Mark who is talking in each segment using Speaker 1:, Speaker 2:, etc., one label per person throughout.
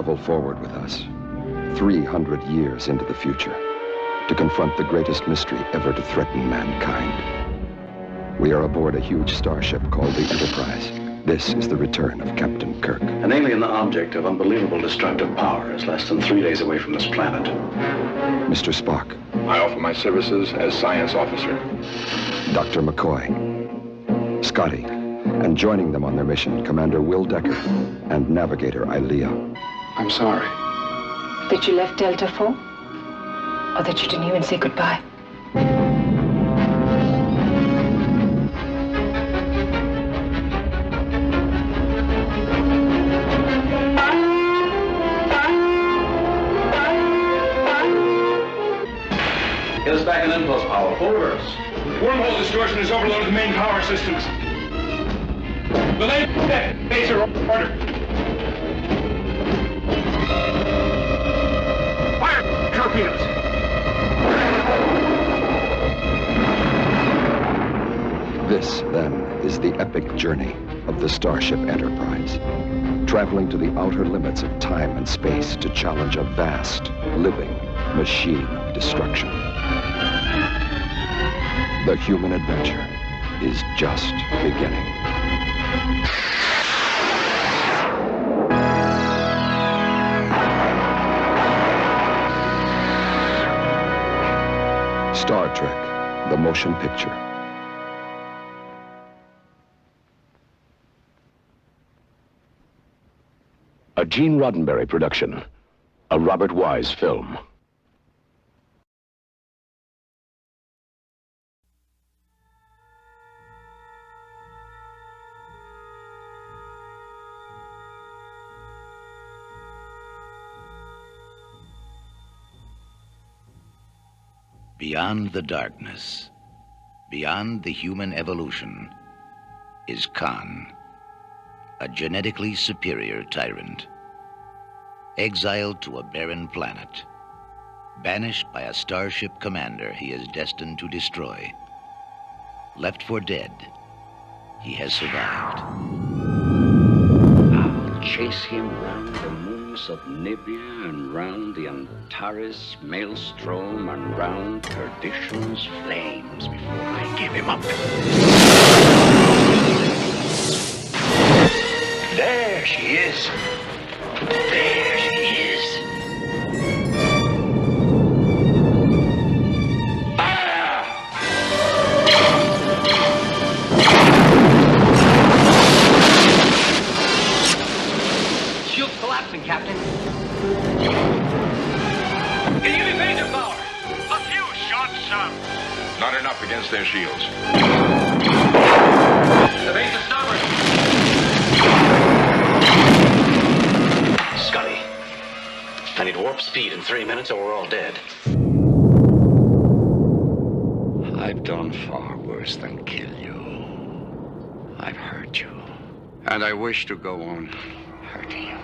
Speaker 1: travel forward with us, 300 years into the future, to confront the greatest mystery ever to threaten mankind. We are aboard a huge starship called the Enterprise. This is the return of Captain Kirk.
Speaker 2: An alien object of unbelievable destructive power is less than 3 days away from this planet.
Speaker 1: Mr. Spock.
Speaker 3: I offer my services as science officer.
Speaker 1: Dr. McCoy. Scotty. And joining them on their mission, Commander Will Decker and Navigator Ilea.
Speaker 2: I'm sorry.
Speaker 4: That you left Delta 4? Or that you didn't even say goodbye?
Speaker 2: Get us back in impulse power. Full reverse.
Speaker 3: Wormhole distortion has overloaded the main power systems. The lane base are ordered. Fire torpedoes.
Speaker 1: This, then, is the epic journey of the Starship Enterprise, traveling to the outer limits of time and space to challenge a vast, living machine of destruction. The human adventure is just beginning. Star Trek, the motion picture.
Speaker 5: A Gene Roddenberry production, a Robert Wise film.
Speaker 6: Beyond the darkness, beyond the human evolution, is Khan, a genetically superior tyrant. Exiled to a barren planet, banished by a starship commander he is destined to destroy. Left for dead, he has survived.
Speaker 7: I'll chase him round the moons of Nibia and round the Antares maelstrom and round perdition's flames before I give him up. There she is. There she is.
Speaker 8: Shield's collapsing, Captain.
Speaker 3: Can you evade their power?
Speaker 9: A few shots, sir.
Speaker 3: Not enough against their shields.
Speaker 8: The base is starboard.
Speaker 2: Scotty, I need warp speed in 3 minutes or we're all dead.
Speaker 7: I've done far worse than kill you. I've hurt you. And I wish to go on hurting you.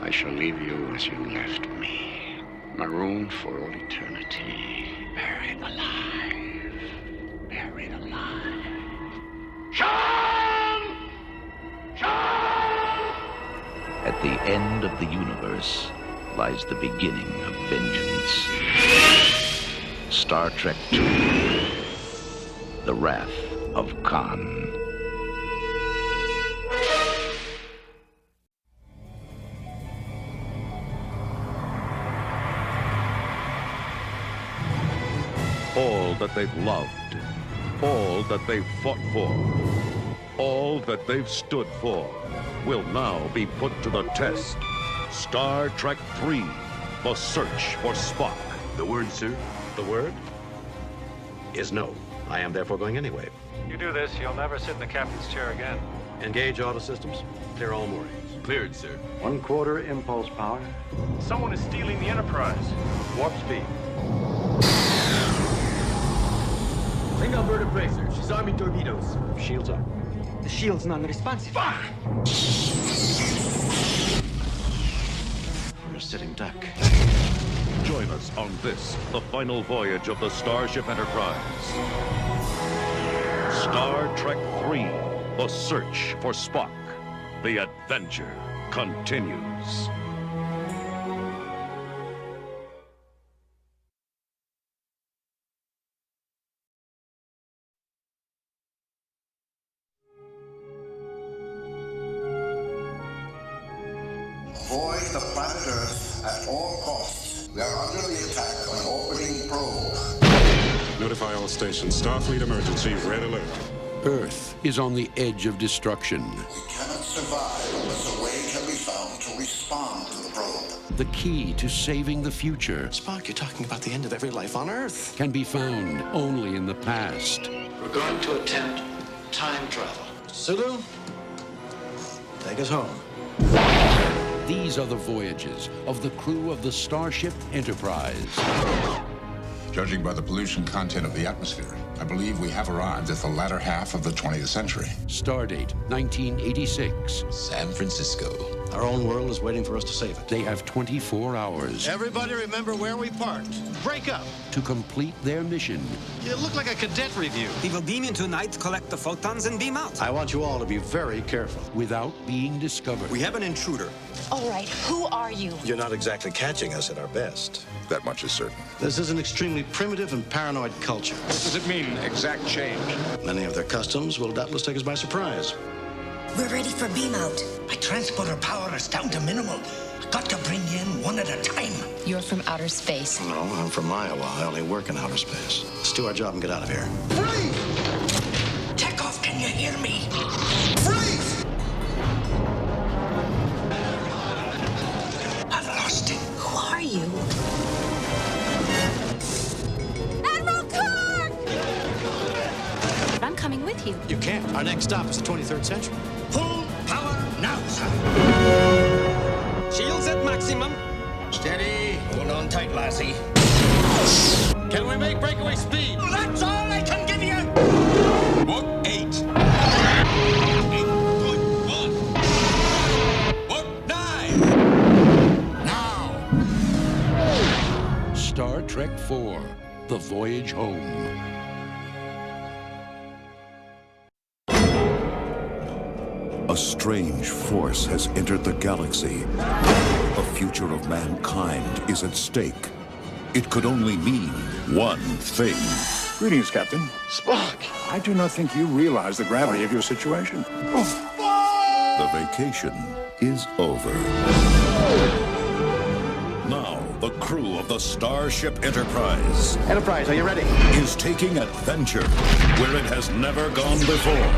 Speaker 7: I shall leave you as you left me, marooned for all eternity, buried alive, buried alive. Sean! Sean!
Speaker 6: At the end of the universe lies the beginning of vengeance. Star Trek II, The Wrath of Khan.
Speaker 10: All that they've loved, all that they've fought for, all that they've stood for will now be put to the test. Star Trek III, The Search for Spock.
Speaker 11: The word, sir?
Speaker 12: The word is no. I am therefore going anyway.
Speaker 9: You do this, you'll never sit in the captain's chair again.
Speaker 12: Engage auto systems. Clear all moorings.
Speaker 11: Cleared, sir.
Speaker 8: 1/4 impulse power.
Speaker 9: Someone is stealing the Enterprise.
Speaker 8: Warp speed.
Speaker 11: Bring on board a bracer. She's arming torpedoes.
Speaker 12: Shields up.
Speaker 8: The shield's non-responsive.
Speaker 11: Fuck!
Speaker 12: We're a sitting duck.
Speaker 10: Join us on this, the final voyage of the Starship Enterprise. Star Trek III, The Search for Spock. The adventure continues. Notify all stations. Starfleet emergency, red alert.
Speaker 13: Earth is on the edge of destruction.
Speaker 14: We cannot survive unless a way can be found to respond to the probe.
Speaker 13: The key to saving the future.
Speaker 12: Spock, you're talking about the end of every life on Earth.
Speaker 13: Can be found only in the past.
Speaker 12: We're going to attempt time travel. Sulu, take us home.
Speaker 13: These are the voyages of the crew of the Starship Enterprise.
Speaker 15: Judging by the pollution content of the atmosphere, I believe we have arrived at the latter half of the 20th century.
Speaker 13: Stardate 1986.
Speaker 12: San Francisco. Our own world is waiting for us to save it.
Speaker 13: They have 24 hours.
Speaker 12: Everybody remember where we parked. Break up.
Speaker 13: To complete their mission.
Speaker 12: You look like a cadet review.
Speaker 16: We will beam in tonight, collect the photons, and beam out.
Speaker 12: I want you all to be very careful.
Speaker 13: Without being discovered.
Speaker 12: We have an intruder.
Speaker 17: All right, who are you?
Speaker 12: You're not exactly catching us at our best.
Speaker 15: That much is certain.
Speaker 12: This is an extremely primitive and paranoid culture.
Speaker 3: What does it mean, exact change?
Speaker 12: Many of their customs will doubtless take us by surprise.
Speaker 18: We're ready for beam out. My transporter power is down to minimal. Got to bring you in one at a time.
Speaker 17: You're from outer space.
Speaker 12: No, I'm from Iowa. I only work in outer space. Let's do our job and get out of here.
Speaker 18: Freeze! Chekhov, can you hear me? Freeze! I've lost it.
Speaker 17: Who are you? Admiral Kirk! I'm coming with you.
Speaker 12: You can't. Our next stop is the 23rd century.
Speaker 18: Full power now, sir.
Speaker 16: Shields at maximum.
Speaker 18: Steady. Hold on tight, lassie.
Speaker 16: Can we make breakaway speed?
Speaker 18: Well, that's all I can give you.
Speaker 16: What? 8. 8.1. What? 9.
Speaker 18: Now.
Speaker 13: Star Trek IV, The Voyage Home.
Speaker 19: A strange force has entered the galaxy. The future of mankind is at stake. It could only mean one thing.
Speaker 20: Greetings, Captain.
Speaker 12: Spock!
Speaker 20: I do not think you realize the gravity of your situation.
Speaker 19: The vacation is over. Now, the crew of the Starship Enterprise.
Speaker 12: Enterprise, are you ready?
Speaker 19: Is taking adventure where it has never gone before.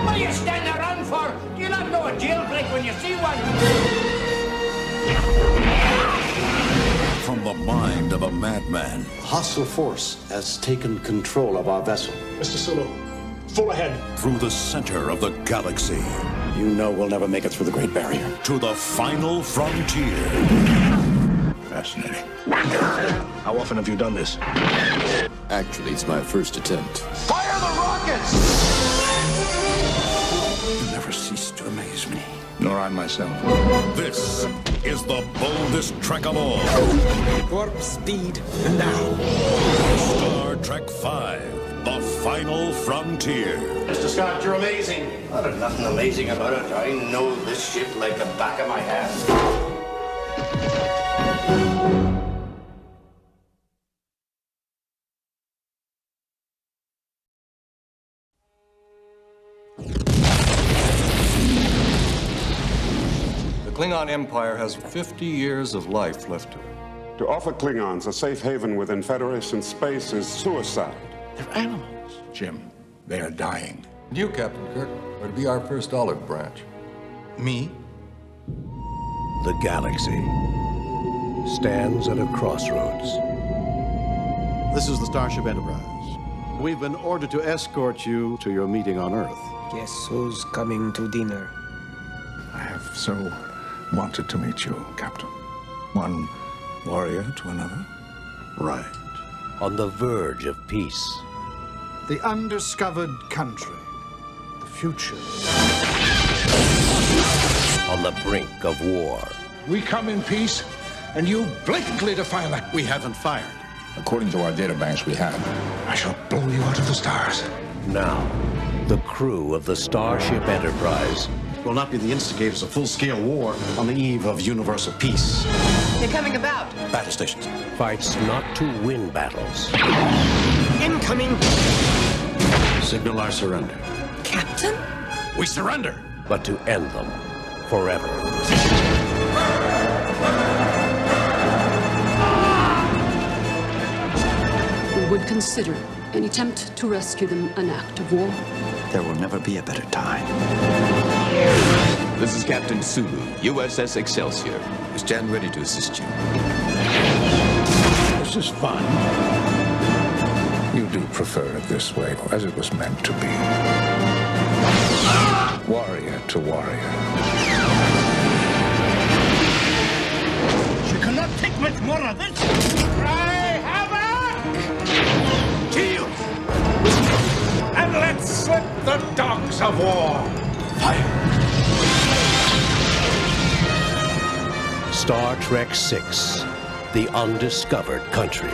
Speaker 18: What are you standing around for? Do you not know a jailbreak when you see one?
Speaker 19: From the mind of a madman.
Speaker 12: Hostile force has taken control of our vessel.
Speaker 20: Mr. Sulu, full ahead.
Speaker 19: Through the center of the galaxy.
Speaker 12: You know we'll never make it through the Great Barrier.
Speaker 19: To the final frontier.
Speaker 20: Fascinating. How often have you done this?
Speaker 21: Actually, it's my first attempt.
Speaker 18: Fire the rockets!
Speaker 20: You never cease to amaze me. Nor I myself.
Speaker 19: This is the boldest trek of all.
Speaker 16: Warp speed now.
Speaker 19: Star Trek V, The Final Frontier.
Speaker 12: Mr. Scott, you're amazing.
Speaker 22: Well, there's nothing amazing about it. I know this ship like the back of my hand.
Speaker 23: The Klingon Empire has 50 years of life left to it.
Speaker 10: To offer Klingons a safe haven within Federation space is suicide.
Speaker 20: They're animals. Jim, they are dying.
Speaker 23: And you, Captain Kirk, are to be our first olive branch.
Speaker 12: Me?
Speaker 24: The galaxy stands at a crossroads.
Speaker 12: This is the Starship Enterprise. We've been ordered to escort you to your meeting on Earth.
Speaker 16: Guess who's coming to dinner?
Speaker 20: I have so wanted to meet you, Captain. One warrior to another.
Speaker 12: Right.
Speaker 24: On the verge of peace.
Speaker 25: The undiscovered country. The future.
Speaker 24: On the brink of war.
Speaker 25: We come in peace, and you blatantly defy that.
Speaker 12: We haven't fired.
Speaker 20: According to our databanks, we have.
Speaker 25: I shall blow you out of the stars.
Speaker 24: Now, the crew of the Starship Enterprise
Speaker 12: will not be the instigators of full-scale war on the eve of universal peace.
Speaker 17: They're coming about.
Speaker 12: Battle stations.
Speaker 24: Fights not to win battles.
Speaker 16: Incoming!
Speaker 12: Signal our surrender.
Speaker 17: Captain?
Speaker 12: We surrender!
Speaker 24: But to end them forever.
Speaker 1: would consider an attempt to rescue them an act of war.
Speaker 8: There will never be a better time.
Speaker 21: This is Captain Sulu, USS Excelsior. I stand ready to assist you.
Speaker 20: This is fun. You do prefer it this way, as it was meant to be. Warrior to warrior.
Speaker 25: You cannot take much more of this. Cry havoc! Kill! And let's slip the dogs of war. Fire!
Speaker 24: Star Trek VI, The Undiscovered Country.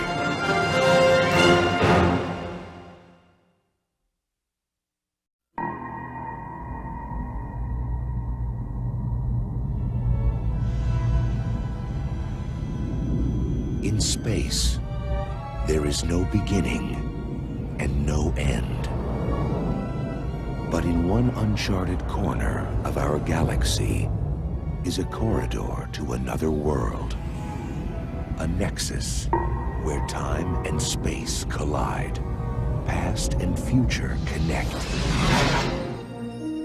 Speaker 6: In space, there is no beginning and no end. But in one uncharted corner of our galaxy is a corridor to another world. A nexus where time and space collide. Past and future connect.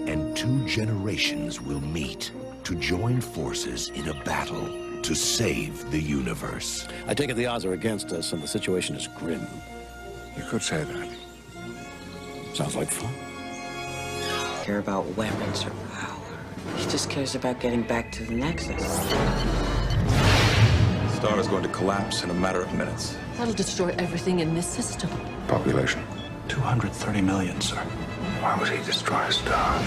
Speaker 6: And two generations will meet to join forces in a battle to save the universe.
Speaker 12: I take it the odds are against us and the situation is grim.
Speaker 20: You could say that.
Speaker 12: Sounds like fun.
Speaker 2: Care about weapons or power. He just cares about getting back to the Nexus.
Speaker 4: Star is going to collapse in a matter of minutes.
Speaker 1: That'll destroy everything in this system.
Speaker 20: Population?
Speaker 8: 230 million, sir.
Speaker 20: Why would he destroy a star?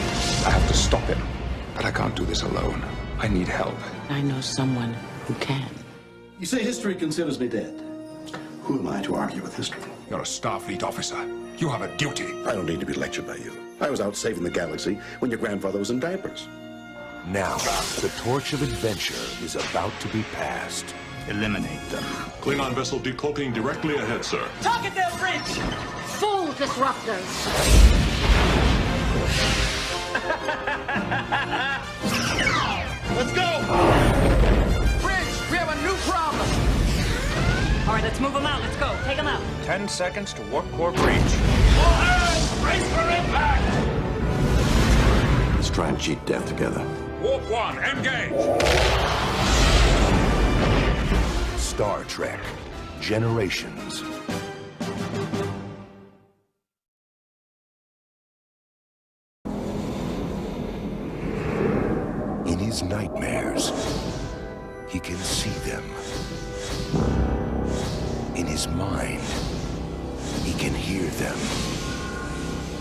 Speaker 20: I have to stop him. But I can't do this alone. I need help.
Speaker 2: I know someone who can.
Speaker 12: You say history considers me dead. Who am I to argue with history?
Speaker 15: You're a Starfleet officer. You have a duty.
Speaker 12: I don't need to be lectured by you. I was out saving the galaxy when your grandfather was in diapers.
Speaker 6: Now, the torch of adventure is about to be passed.
Speaker 3: Eliminate them.
Speaker 9: Klingon vessel decloaking directly ahead, sir.
Speaker 17: Target their bridge! Full disruptors!
Speaker 3: Let's go!
Speaker 17: Bridge, we have a new problem! All right, let's move them out. Let's go. Take them out.
Speaker 9: 10 seconds to warp core breach.
Speaker 3: All hands, brace for impact!
Speaker 12: Let's try and cheat death together.
Speaker 9: Warp 1, engage!
Speaker 6: Star Trek Generations. In his nightmares, he can see them. In his mind, he can hear them.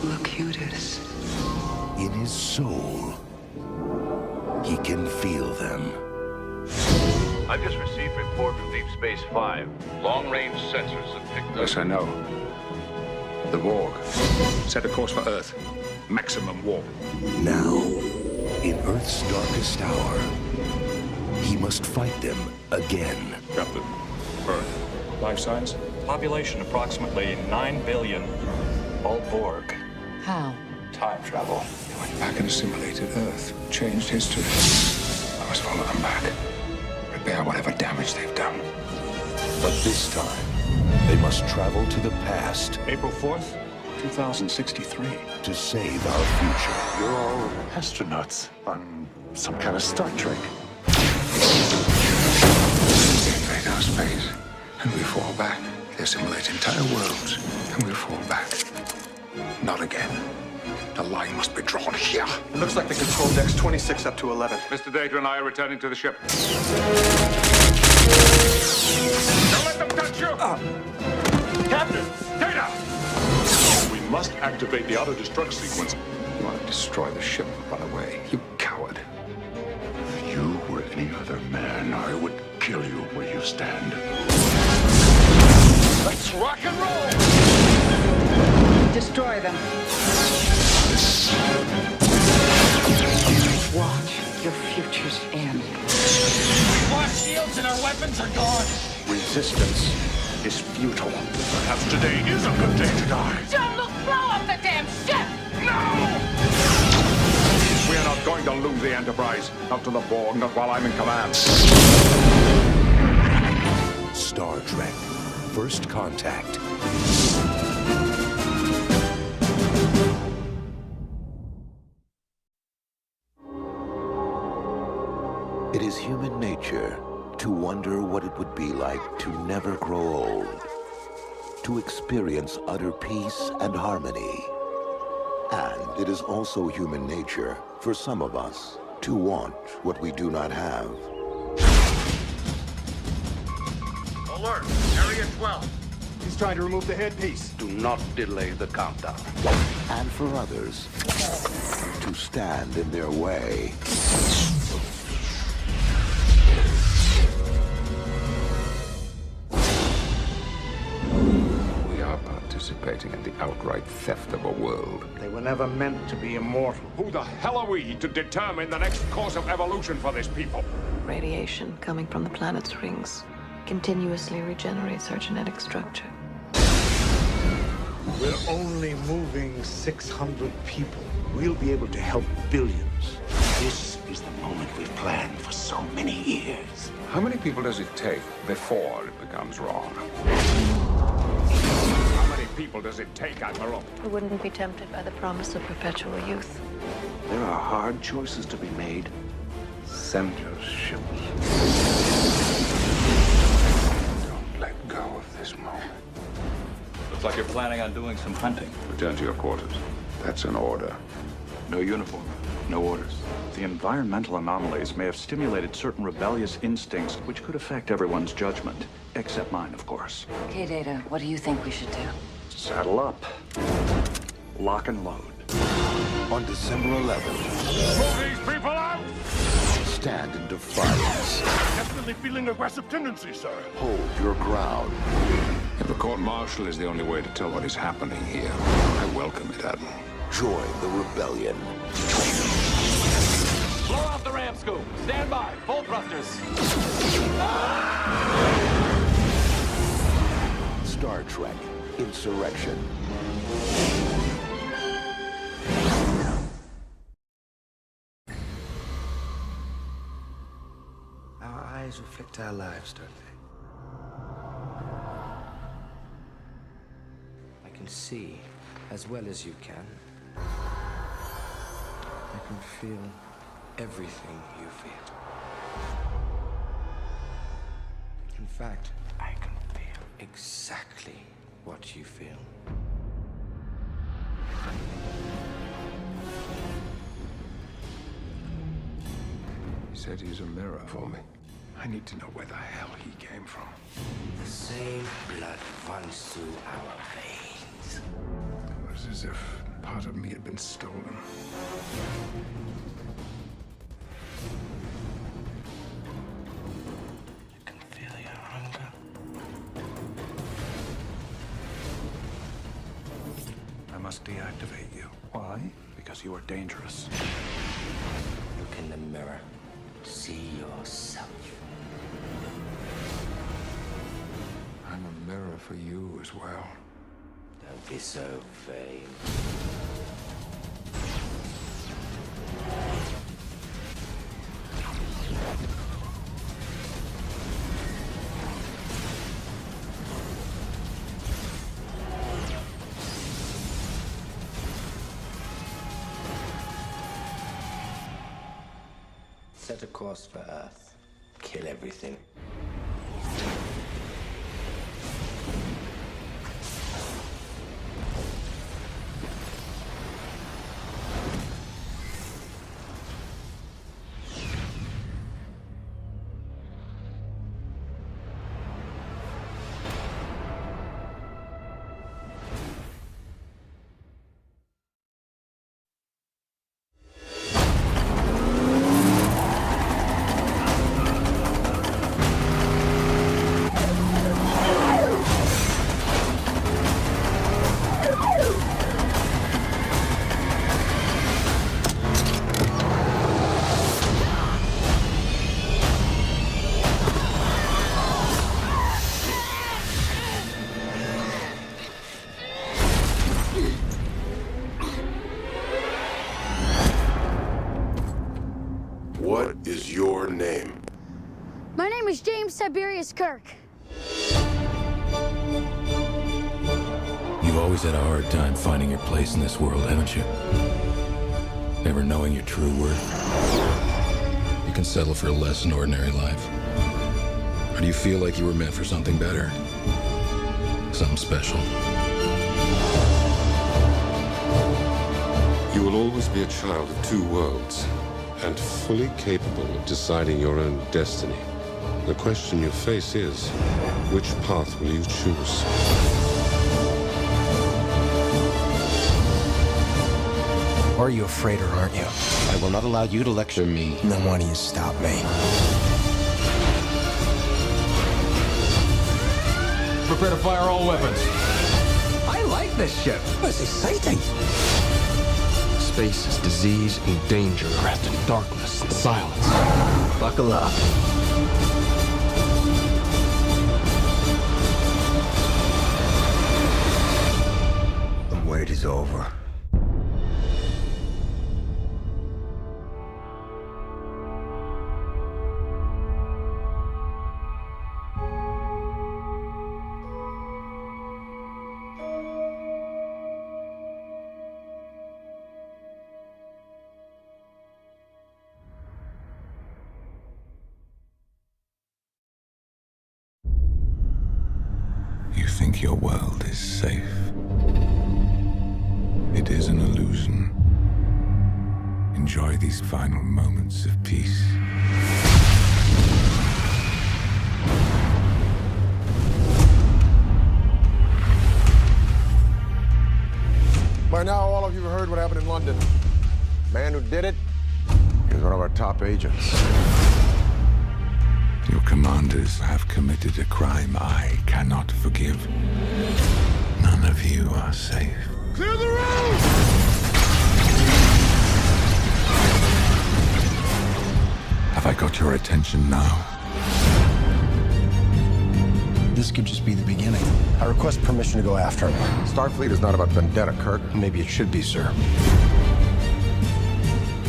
Speaker 2: Look who it is.
Speaker 6: In his soul, he can feel them.
Speaker 9: I've just received a report from Deep Space 5. Long-range sensors have picked up...
Speaker 20: Yes, I know. The Borg. Set a course for Earth. Maximum warp.
Speaker 6: Now, in Earth's darkest hour, he must fight them again.
Speaker 9: Captain, Earth. Life signs? Population approximately 9 billion. All Borg.
Speaker 2: How?
Speaker 9: Time travel.
Speaker 20: They went back and assimilated Earth. Changed history. I must follow them back. Repair whatever damage they've done.
Speaker 6: But this time, they must travel to the past.
Speaker 9: April 4th, 2063.
Speaker 6: To save our future.
Speaker 20: You're all astronauts on some kind of Star Trek. They invade our space, and we fall back. They assimilate entire worlds, and we fall back. Not again. The line must be drawn here.
Speaker 8: It looks like the control deck's 26 up to 11.
Speaker 9: Mr. Data and I are returning to the ship. Don't let them touch you!
Speaker 8: Captain!
Speaker 9: Data! We must activate the auto-destruct sequence.
Speaker 20: You want to destroy the ship and run away. You coward.
Speaker 15: If you were any other man, I would kill you where you stand.
Speaker 3: Let's rock and roll!
Speaker 2: Destroy them. Watch your futures end.
Speaker 3: Our shields and our weapons are gone.
Speaker 20: Resistance is futile.
Speaker 9: Perhaps today is a good day to die.
Speaker 17: John, look, blow up the damn ship!
Speaker 9: No! We are not going to lose the Enterprise. Not to the Borg, not while I'm in command.
Speaker 6: Star Trek
Speaker 24: First Contact. It is human nature to wonder what it would be like to never grow old, to experience utter peace and harmony. And it is also human nature for some of us to want what we do not have.
Speaker 25: Alert! Area 12. He's trying to remove the headpiece.
Speaker 24: Do not delay the countdown. And for others, to stand in their way.
Speaker 20: We are participating in the outright theft of a world.
Speaker 25: They were never meant to be immortal.
Speaker 3: Who the hell are we to determine the next course of evolution for this people?
Speaker 5: Radiation coming from the planet's rings continuously regenerates our genetic structure.
Speaker 25: We're only moving 600 people. We'll be able to help billions. This is the moment we've planned for so many years.
Speaker 20: How many people does it take before it becomes wrong?
Speaker 3: How many people does it take, Admiral?
Speaker 5: Who wouldn't be tempted by the promise of perpetual youth?
Speaker 8: There are hard choices to be made. Send your ships.
Speaker 20: Don't let go of this moment.
Speaker 9: Looks like you're planning on doing some hunting.
Speaker 20: Return to your quarters. That's an order.
Speaker 9: No uniform, no orders. The environmental anomalies may have stimulated certain rebellious instincts which could affect everyone's judgment, except mine, of course.
Speaker 17: Okay, Data, what do you think we should do?
Speaker 9: Saddle up. Lock and load.
Speaker 24: On December 11th,
Speaker 3: Move these people out!
Speaker 24: stand in defiance.
Speaker 25: Definitely feeling aggressive tendency, sir.
Speaker 24: Hold your ground.
Speaker 20: If a court-martial is the only way to tell what is happening here, I welcome it, Admiral.
Speaker 24: Join the rebellion.
Speaker 9: Blow off the ram scoop. Stand by. Full thrusters.
Speaker 24: Star Trek Insurrection.
Speaker 7: Our eyes reflect our lives, don't they? I can see as well as you can. I can feel everything you feel. In fact, I can feel exactly what you feel.
Speaker 20: He said he's a mirror for me. I need to know where the hell he came from.
Speaker 7: The same blood runs through our veins.
Speaker 20: It was as if part of me had been stolen.
Speaker 7: I can feel your hunger.
Speaker 9: I must deactivate you. Why? Because you are dangerous.
Speaker 7: Look in the mirror. See yourself.
Speaker 20: I'm a mirror for you as well.
Speaker 7: Don't be so vain. Set a course for Earth. Kill everything.
Speaker 19: What is your name?
Speaker 11: My name is James Tiberius Kirk. You've always had a hard time finding your place in this world, haven't you? Never knowing your true worth. You can settle for less than ordinary life. Or do you feel like you were meant for something better? Something special?
Speaker 13: You will always be a child of two worlds, and fully capable of deciding your own destiny. The question you face is, which path will you choose?
Speaker 16: Are you afraid or aren't you?
Speaker 14: I will not allow you to lecture me.
Speaker 16: Then why do you stop me?
Speaker 11: Prepare to fire all weapons.
Speaker 16: I like this ship. It's exciting.
Speaker 14: Space is disease and danger, wrapped in darkness and silence.
Speaker 16: Buckle up. The wait is over.
Speaker 19: You think your world is safe. It is an illusion. Enjoy these final moments of peace.
Speaker 18: By now, all of you have heard what happened in London. The man who did it, he was one of our top agents.
Speaker 19: Your commanders have committed a crime I cannot forgive. None of you are safe.
Speaker 18: Clear the road!
Speaker 19: Have I got your attention now?
Speaker 16: This could just be the beginning. I request permission to go after him.
Speaker 18: Starfleet is not about vendetta, Kirk.
Speaker 16: Maybe it should be, sir.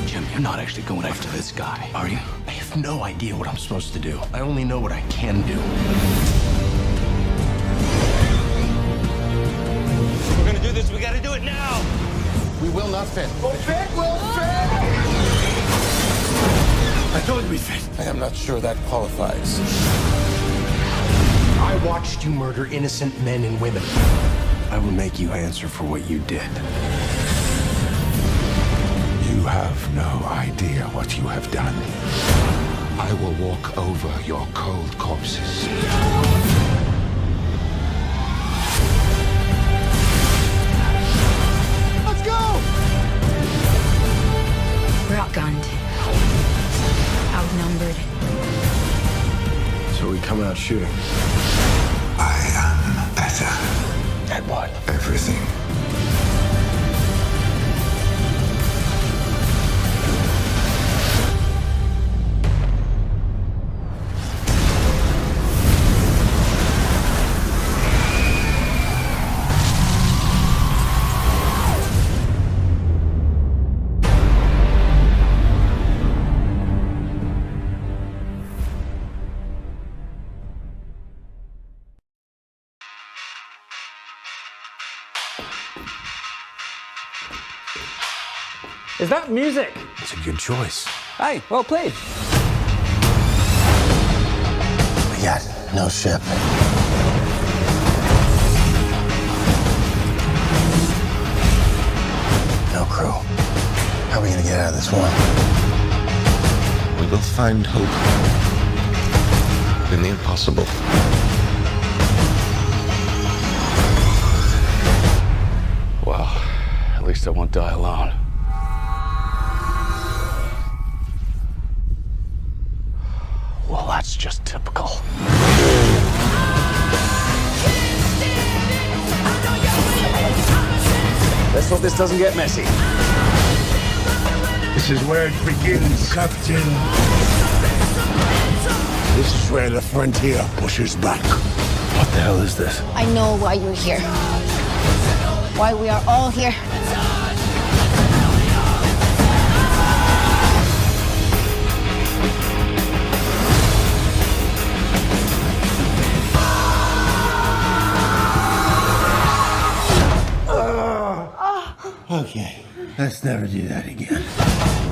Speaker 14: Jim, you're not actually going after this guy, are you?
Speaker 16: I have no idea what I'm supposed to do. I only know what I can do.
Speaker 14: If we're gonna do this, we gotta do it now!
Speaker 18: We will not fit.
Speaker 16: We'll fit! We'll fit!
Speaker 18: I told you we fit. I am not sure that qualifies.
Speaker 16: I watched you murder innocent men and women. I will make you answer for what you did.
Speaker 19: You have no idea what you have done. I will walk over your cold corpses.
Speaker 18: Let's go!
Speaker 22: We're outgunned. Outnumbered.
Speaker 16: So we come out shooting.
Speaker 19: I am better.
Speaker 16: At what?
Speaker 19: Everything.
Speaker 26: Is that music?
Speaker 16: It's a good choice.
Speaker 26: Hey, well played.
Speaker 16: We got no ship. No crew. How are we gonna get out of this one?
Speaker 14: We will find hope in the impossible. Well, at least I won't die alone. Well, that's just typical.
Speaker 26: Let's hope this doesn't get messy.
Speaker 25: This is where it begins, Captain. This is where the frontier pushes back.
Speaker 16: What the hell is this?
Speaker 22: I know why you're here. Why we are all here.
Speaker 1: Okay, let's never do that again.